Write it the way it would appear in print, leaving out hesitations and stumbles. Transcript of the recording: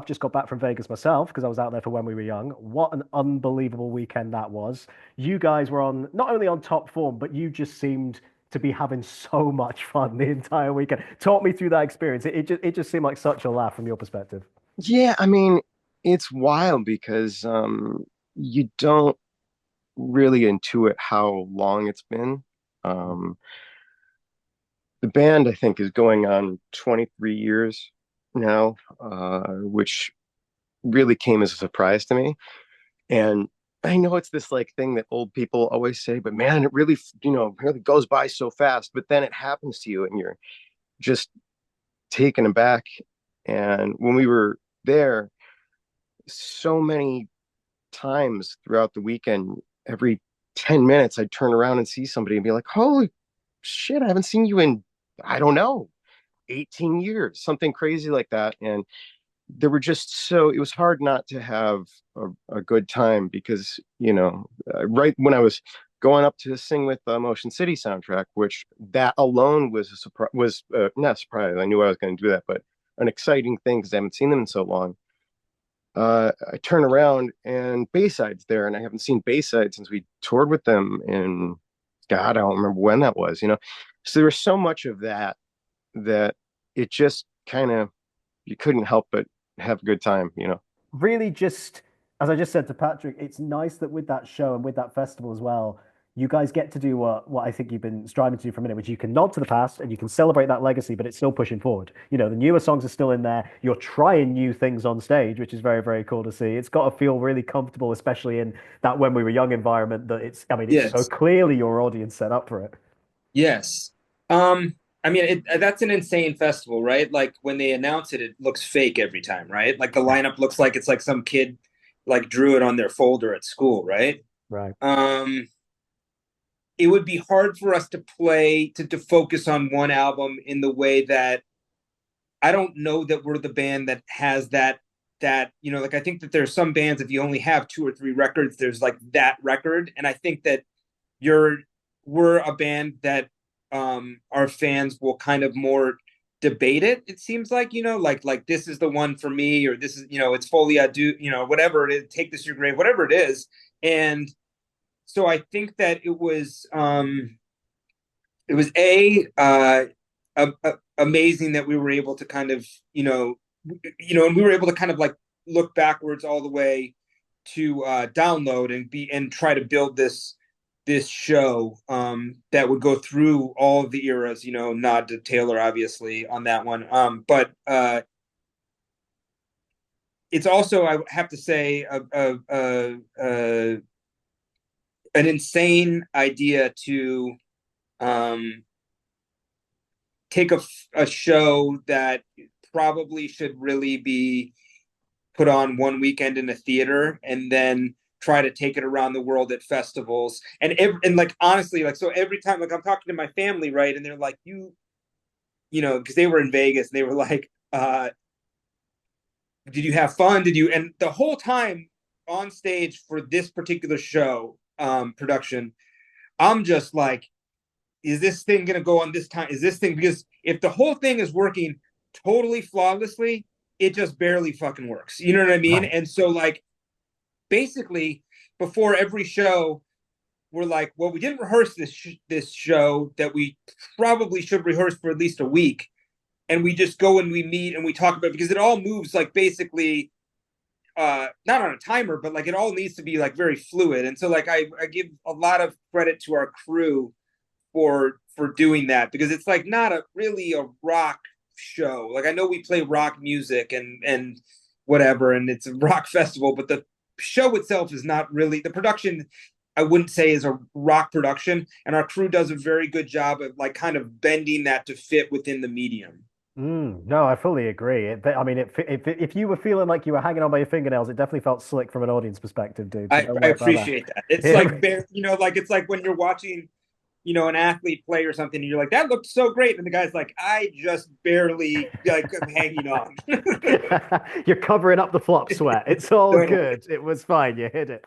I've just got back from Vegas myself because I was out there for When We Were Young. What an unbelievable weekend that was. You guys were on not only on top form, but you just seemed to be having so much fun the entire weekend. Talk me through that experience. It just seemed like such a laugh from your perspective. Yeah, I mean, it's wild because you don't really intuit how long it's been. Um, the band, I think, is going on 23 years now, which really came as a surprise to me. And I know it's this like thing that old people always say, but man, it really, really goes by so fast. But then it happens to you, and you're just taken aback. And when we were there, so many times throughout the weekend, every 10 minutes, I'd turn around and see somebody and be like, holy shit, I haven't seen you in, I don't know, 18 years, something crazy like that. And there were just so, it was hard not to have a good time because, right when I was going up to sing with the Motion City soundtrack, which that alone was a surprise, was not a surprise. I knew I was going to do that, but an exciting thing because I haven't seen them in so long. I turn around and Bayside's there, and I haven't seen Bayside since we toured with them in God, I don't remember when that was. So there was so much of that it just kind of you couldn't help but have a good time. Really just as I just said to Patrick, it's nice that with that show and with that festival as well, you guys get to do what I think you've been striving to do for a minute, which you can nod to the past and you can celebrate that legacy, but it's still pushing forward. The newer songs are still in there. You're trying new things on stage, which is very, very cool to see. It's got to feel really comfortable, especially in that When We Were Young environment that I mean, it's so Yes. clearly your audience set up for it. Yes. I mean, that's an insane festival, right? Like when they announce it, it looks fake every time, right? Like the Yeah. lineup looks like it's like some kid like drew it on their folder at school, right? Right. Um, it would be hard for us to play to focus on one album in the way that I don't know that we're the band that has that, like I think that there's some bands if you only have two or three records, there's like that record. And I think that you're we're a band that our fans will kind of more debate it seems like this is the one for me, or this is it's Folie à Deux, whatever it is, Take This Your Grave, whatever it is. And so I think that it was amazing that we were able to kind of and we were able to kind of like look backwards all the way to download and try to build this show that would go through all of the eras, nod to Taylor obviously on that one, but it's also, I have to say, an insane idea to um, take a show that probably should really be put on one weekend in a theater and then try to take it around the world at festivals. And like honestly, like so every time, like I'm talking to my family, right, and they're like, because they were in Vegas and they were like, did you have fun? Did you? And the whole time on stage for this particular show production, I'm just like, is this thing going to go on this time? Is this thing, because if the whole thing is working totally flawlessly, it just barely fucking works. You know what I mean? Right. And so like basically before every show, we're like, well, we didn't rehearse this show that we probably should rehearse for at least a week, and we just go and we meet and we talk about it, because it all moves like basically not on a timer, but like it all needs to be like very fluid. And so like I give a lot of credit to our crew for doing that, because it's like not a really a rock show. Like I know we play rock music and whatever, and it's a rock festival, but the show itself is not really, the production I wouldn't say is a rock production, and our crew does a very good job of like kind of bending that to fit within the medium. No, I fully agree. I mean, if you were feeling like you were hanging on by your fingernails, it definitely felt slick from an audience perspective, dude. So don't I worry about that. appreciate that. It's like It, bare, like it's like when you're watching, an athlete play or something, and you're like, that looked so great, and the guy's like, I just barely like I'm hanging on. you're covering up the flop sweat. It's all good. It was fine. You hit it.